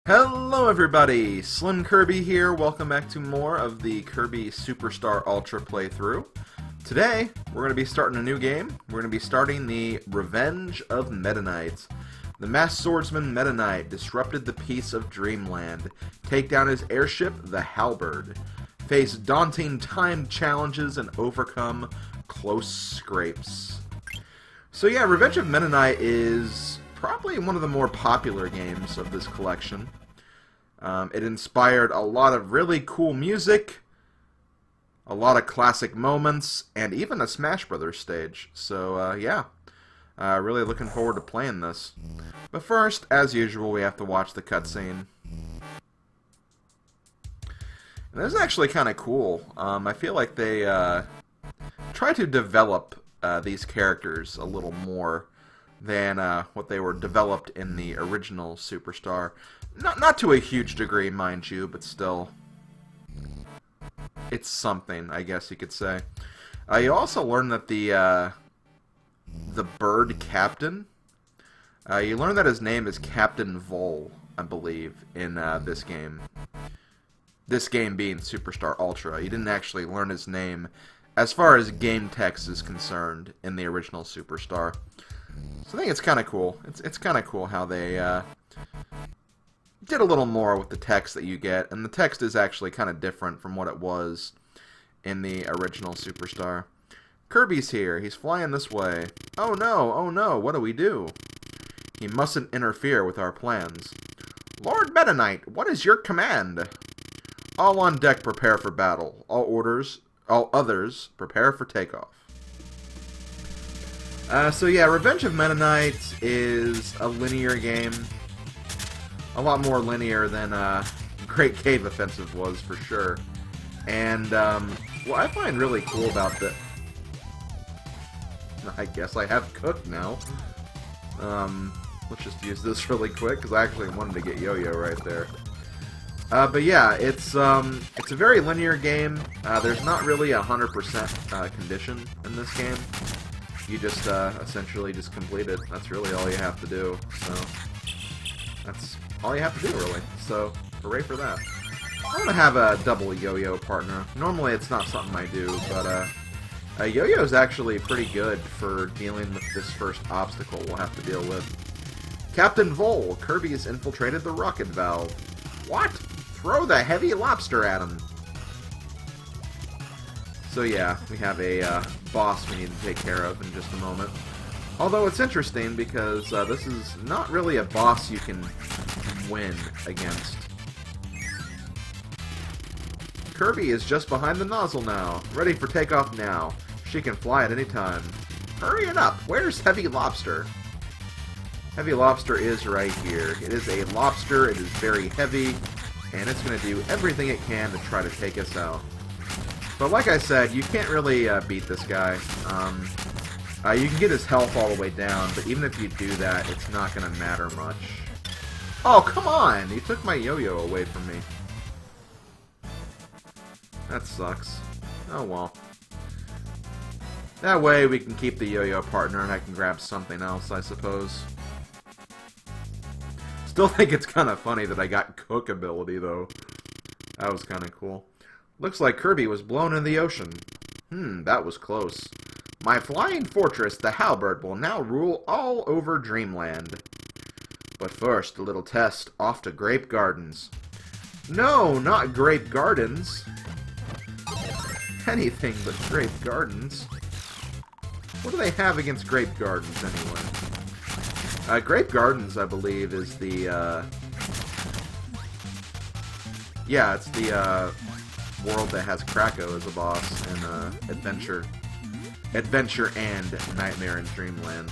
Hello everybody, SlimKirby here. Welcome back to more of the Kirby Superstar Ultra playthrough. Today, we're going to be starting a new game. We're going to be starting the Revenge of MetaKnight. The masked swordsman MetaKnight disrupted the peace of Dreamland, take down his airship, the Halberd, face daunting timed challenges, and overcome close scrapes. So yeah, Revenge of MetaKnight is probably one of the more popular games of this collection. It inspired a lot of really cool music, a lot of classic moments, and even a Smash Brothers stage. So yeah, really looking forward to playing this. But first, as usual, we have to watch the cutscene. And this is actually kind of cool. I feel like they try to develop these characters a little more than what they were developed in the original Superstar. Not to a huge degree, mind you, but still, it's something, I guess you could say. You also learn that the bird captain, you learn that his name is Captain Vol, I believe, in this game. This game being Superstar Ultra. You didn't actually learn his name as far as game text is concerned in the original Superstar. So I think it's kind of cool. It's kind of cool how they did a little more with the text that you get, and the text is actually kind of different from what it was in the original Superstar. Kirby's here. He's flying this way. Oh no, what do we do? He mustn't interfere with our plans. Lord MetaKnight, what is your command? All on deck, prepare for battle. All others, prepare for takeoff. So yeah, Revenge of MetaKnight is a linear game. A lot more linear than Great Cave Offensive was, for sure. And what I find really cool about the... I guess I have cooked now. Let's just use this really quick, because I actually wanted to get Yo-Yo right there. But yeah, it's a very linear game. There's not really 100% condition in this game. You just essentially just complete it. That's really all you have to do. So that's all you have to do, really. So hooray for that. I want to have a double Yo-Yo partner. Normally it's not something I do, but Yo-Yo is actually pretty good for dealing with this first obstacle we'll have to deal with. Captain Vol, Kirby has infiltrated the rocket valve. What? Throw the heavy lobster at him. So yeah, we have a boss we need to take care of in just a moment. Although it's interesting because this is not really a boss you can win against. Kirby is just behind the nozzle now, ready for takeoff now. She can fly at any time. Hurry it up! Where's Heavy Lobster? Heavy Lobster is right here. It is a lobster, it is very heavy, and it's going to do everything it can to try to take us out. But like I said, you can't really beat this guy. You can get his health all the way down, but even if you do that, it's not going to matter much. Oh, come on! He took my Yo-Yo away from me. That sucks. Oh well. That way we can keep the Yo-Yo partner and I can grab something else, I suppose. Still think it's kind of funny that I got cook ability, though. That was kind of cool. Looks like Kirby was blown in the ocean. That was close. My flying fortress, the Halberd, will now rule all over Dreamland. But first, a little test. Off to Grape Gardens. No, not Grape Gardens. Anything but Grape Gardens. What do they have against Grape Gardens, anyway? Grape Gardens, I believe, is the, yeah, it's the, world that has Krakow as a boss in, Adventure and Nightmare in Dreamland.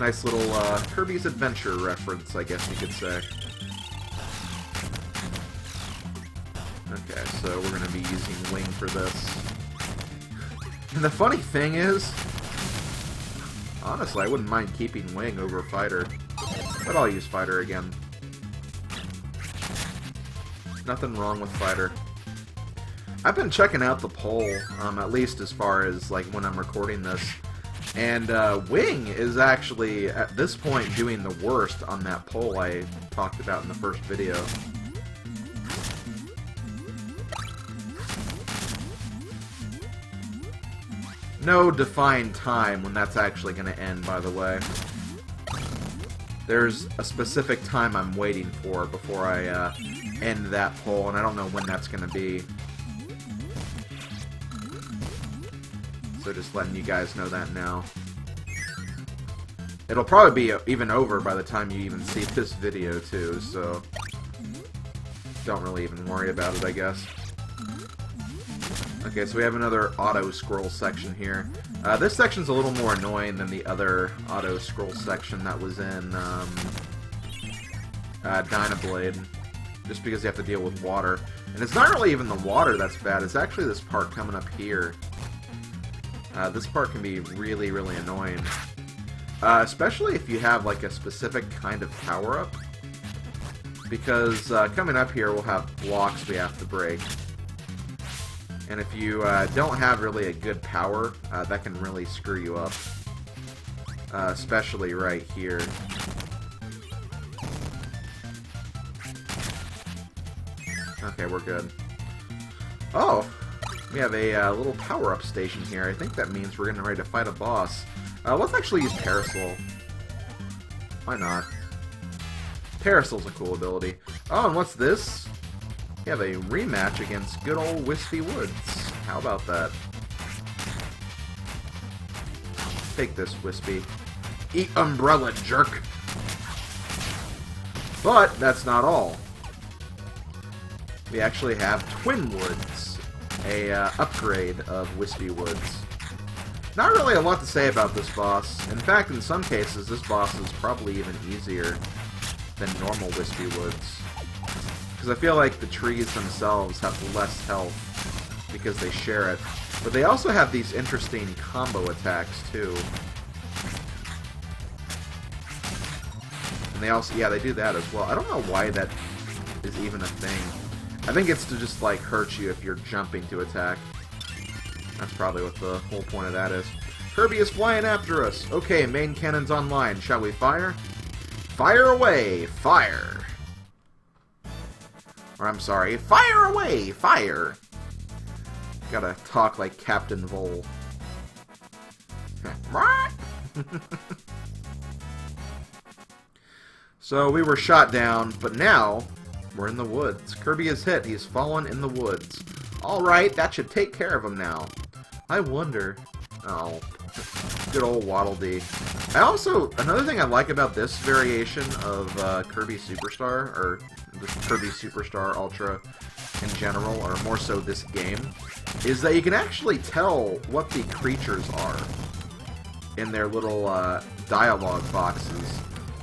Nice little, Kirby's Adventure reference, I guess you could say. Okay, so we're gonna be using Wing for this. And the funny thing is, honestly, I wouldn't mind keeping Wing over Fighter, but I'll use Fighter again. Nothing wrong with Fighter. I've been checking out the poll, at least as far as, like, when I'm recording this. And Wing is actually, at this point, doing the worst on that pole I talked about in the first video. No defined time when that's actually going to end, by the way. There's a specific time I'm waiting for before I end that pole, and I don't know when that's going to be. So just letting you guys know that now. It'll probably be even over by the time you even see this video, too, so don't really even worry about it, I guess. Okay, so we have another auto-scroll section here. This section's a little more annoying than the other auto-scroll section that was in Dynablade, just because you have to deal with water. And it's not really even the water that's bad, it's actually this part coming up here. This part can be really, really annoying. Especially if you have like a specific kind of power-up. Because coming up here we'll have blocks we have to break. And if you don't have really a good power, that can really screw you up. Especially right here. Okay, we're good. Oh! We have a little power-up station here. I think that means we're getting ready to fight a boss. Let's actually use Parasol. Why not? Parasol's a cool ability. Oh, and what's this? We have a rematch against good old Wispy Woods. How about that? Take this, Wispy. Eat Umbrella, jerk! But that's not all. We actually have Twin Woods, a upgrade of Wispy Woods. Not really a lot to say about this boss. In fact, in some cases, this boss is probably even easier than normal Wispy Woods. Because I feel like the trees themselves have less health because they share it. But they also have these interesting combo attacks, too. And they also, yeah, they do that as well. I don't know why that is even a thing. I think it's to just, like, hurt you if you're jumping to attack. That's probably what the whole point of that is. Kirby is flying after us! Okay, main cannon's online. Shall we fire? Fire away! Fire! Or, I'm sorry, fire away! Fire! Gotta talk like Captain Vole. So, we were shot down, but now we're in the woods. Kirby is hit. He's fallen in the woods. Alright, that should take care of him now. I wonder... Oh, good old Waddle Dee. I also... Another thing I like about this variation of Kirby Superstar, or the Kirby Superstar Ultra in general, or more so this game, is that you can actually tell what the creatures are in their little dialogue boxes.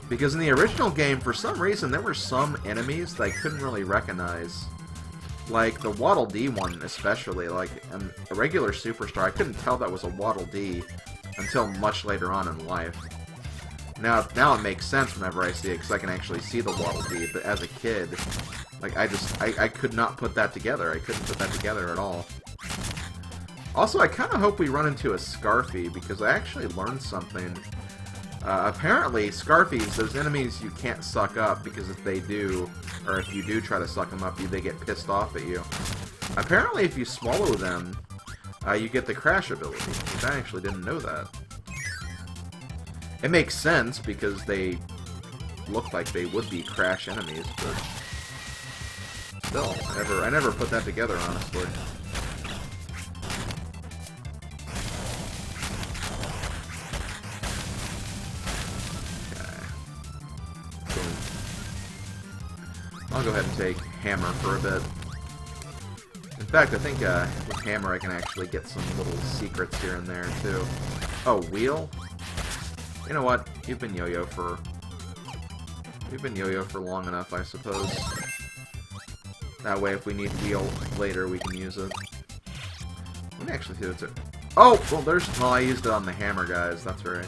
Because in the original game, for some reason, there were some enemies that I couldn't really recognize. Like, the Waddle Dee one, especially. Like, a regular Superstar, I couldn't tell that was a Waddle Dee until much later on in life. Now it makes sense whenever I see it, because I can actually see the Waddle Dee, but as a kid, like, I could not put that together. I couldn't put that together at all. Also, I kind of hope we run into a Scarfy, because I actually learned something. Apparently, Scarfies, those enemies you can't suck up, because if they do, or if you do try to suck them up, they get pissed off at you. Apparently, if you swallow them, you get the Crash ability, which I actually didn't know that. It makes sense, because they look like they would be Crash enemies, but still, I never put that together, honestly. I'll go ahead and take Hammer for a bit. In fact, I think with Hammer I can actually get some little secrets here and there, too. Oh, Wheel? You know what? You've been Yo-Yo for long enough, I suppose. That way, if we need Wheel later, we can use it. Let me actually see what's it. Oh! Well, I used it on the Hammer, guys. That's right.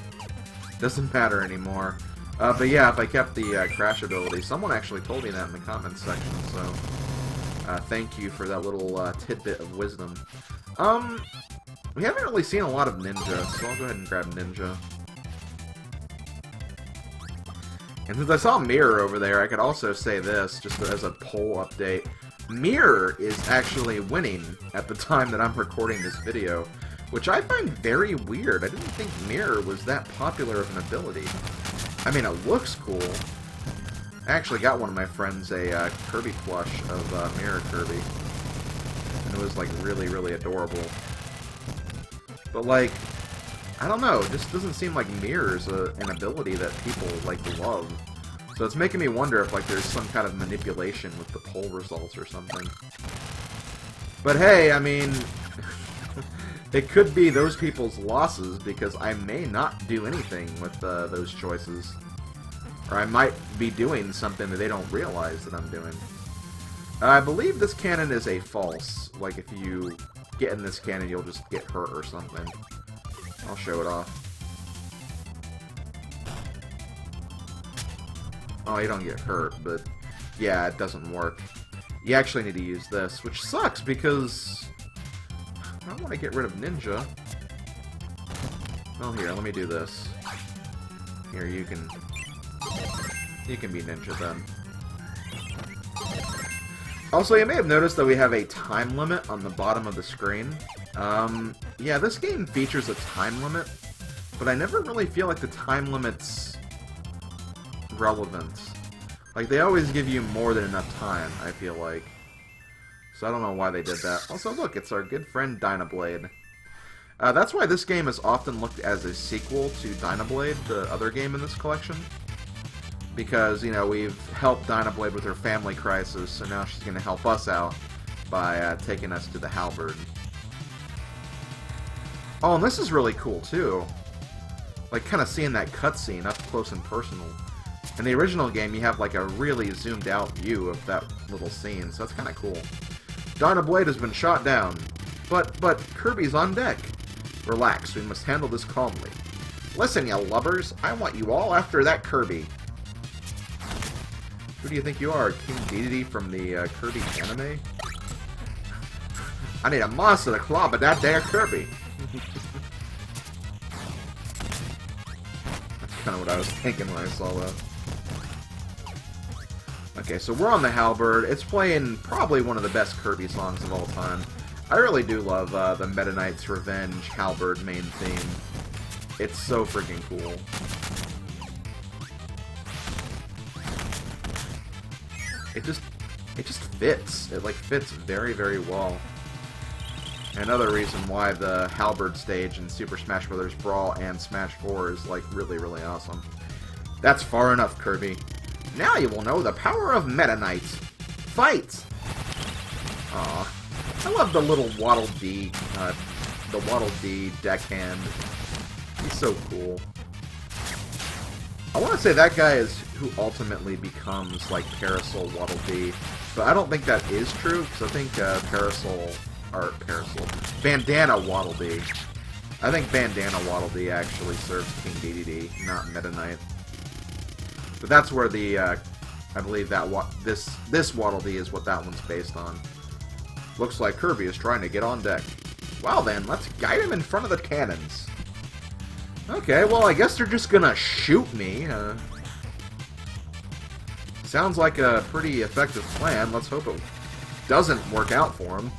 Doesn't matter anymore. But yeah, if I kept the Crash ability, someone actually told me that in the comments section, so thank you for that little tidbit of wisdom. We haven't really seen a lot of Ninja, so I'll go ahead and grab Ninja. And since I saw Mirror over there, I could also say this, just as a poll update. Mirror is actually winning at the time that I'm recording this video, which I find very weird. I didn't think Mirror was that popular of an ability. I mean, it looks cool. I actually got one of my friends a Kirby plush of Mirror Kirby. And it was, like, really, really adorable. But, like, I don't know, it just doesn't seem like Mirror's an ability that people, like, love. So it's making me wonder if, like, there's some kind of manipulation with the poll results or something. But hey, I mean, it could be those people's losses, because I may not do anything with those choices. Or I might be doing something that they don't realize that I'm doing. I believe this cannon is a false. Like, if you get in this cannon, you'll just get hurt or something. I'll show it off. Oh, you don't get hurt, but yeah, it doesn't work. You actually need to use this, which sucks because I want to get rid of Ninja. Oh, here, let me do this. Here, you can be Ninja then. Also, you may have noticed that we have a time limit on the bottom of the screen. Yeah, this game features a time limit, but I never really feel like the time limit's relevant. Like, they always give you more than enough time, I feel like. So I don't know why they did that. Also, look, it's our good friend Dynablade. That's why this game is often looked as a sequel to Dynablade, the other game in this collection. Because, you know, we've helped Dynablade with her family crisis, so now she's going to help us out by taking us to the Halberd. Oh, and this is really cool, too. Like, kind of seeing that cutscene up close and personal. In the original game, you have, like, a really zoomed-out view of that little scene, so that's kind of cool. Dynablade has been shot down, but Kirby's on deck. Relax, we must handle this calmly. Listen, you lubbers, I want you all after that Kirby. Who do you think you are, King Dedede from the Kirby anime? I need a monster to clobber that there Kirby. That's kind of what I was thinking when I saw that. Okay, so we're on the Halberd. It's playing probably one of the best Kirby songs of all time. I really do love the MetaKnight's Revenge Halberd main theme. It's so freaking cool. It just fits. It, like, fits very, very well. Another reason why the Halberd stage in Super Smash Bros. Brawl and Smash 4 is, like, really, really awesome. That's far enough, Kirby. Now you will know the power of MetaKnight. Fight! Aw. I love the little Waddle Dee, the Waddle Dee deckhand. He's so cool. I want to say that guy is who ultimately becomes, like, Parasol Waddle Dee, but I don't think that is true, because I think Bandana Waddle Dee. I think Bandana Waddle Dee actually serves King Dedede, not MetaKnight. But that's where the, I believe that this Waddle Dee is what that one's based on. Looks like Kirby is trying to get on deck. Well then, let's guide him in front of the cannons. Okay, well I guess they're just gonna shoot me. Sounds like a pretty effective plan. Let's hope it doesn't work out for him.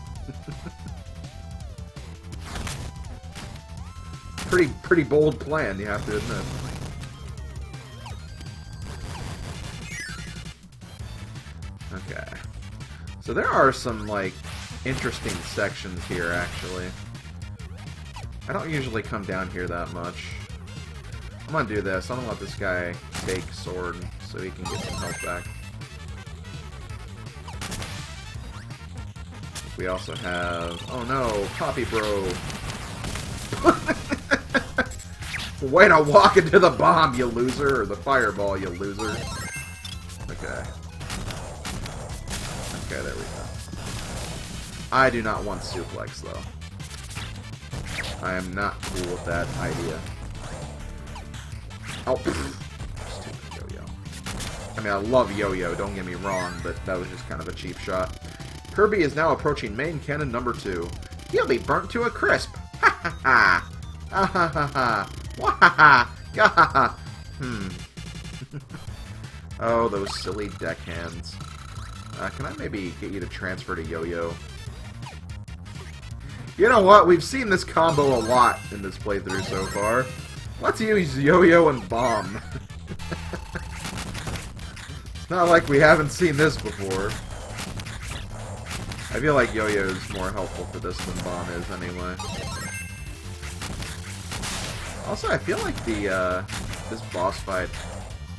Pretty bold plan, you have to admit. Okay. So there are some, like, interesting sections here, actually. I don't usually come down here that much. I'm gonna do this. I'm gonna let this guy take sword so he can get some health back. We also have... Oh no, Poppy Bro! Way to walk into the bomb, you loser! Or the fireball, you loser. Okay. Okay, there we go. I do not want suplex, though. I am not cool with that idea. Oh, stupid yo-yo. I mean, I love yo-yo, don't get me wrong, but that was just kind of a cheap shot. Kirby is now approaching main cannon number 2. He'll be burnt to a crisp. Ha ha! Ah ha ha ha! Wah ha ha! Gah ha ha! Oh, those silly deckhands. Can I maybe get you to transfer to Yo-Yo? You know what? We've seen this combo a lot in this playthrough so far. Let's use Yo-Yo and Bomb. It's not like we haven't seen this before. I feel like Yo-Yo is more helpful for this than Bomb is, anyway. Also, I feel like the this boss fight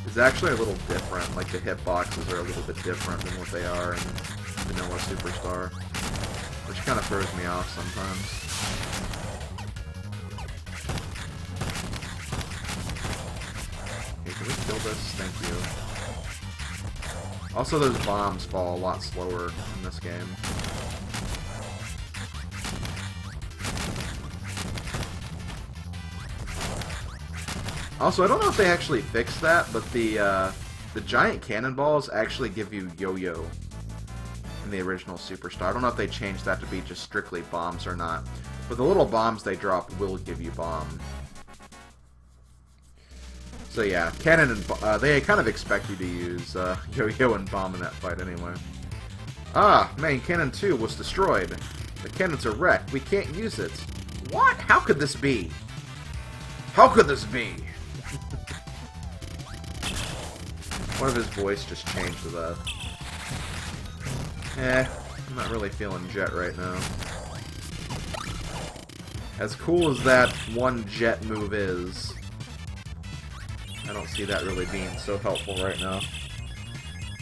is actually a little different. Like, the hitboxes are a little bit different than what they are in Vanilla Superstar. Which kind of throws me off sometimes. Okay, can we kill this? Thank you. Also, those bombs fall a lot slower in this game. Also, I don't know if they actually fixed that, but the giant cannonballs actually give you Yo-Yo in the original Superstar. I don't know if they changed that to be just strictly bombs or not, but the little bombs they drop will give you Bomb. So yeah, Cannon and they kind of expect you to use Yo-Yo and Bomb in that fight anyway. Ah, main cannon 2 was destroyed. The cannons are wrecked. We can't use it. What? How could this be? How could this be? One of his voice just changed to that. I'm not really feeling Jet right now. As cool as that one Jet move is, I don't see that really being so helpful right now.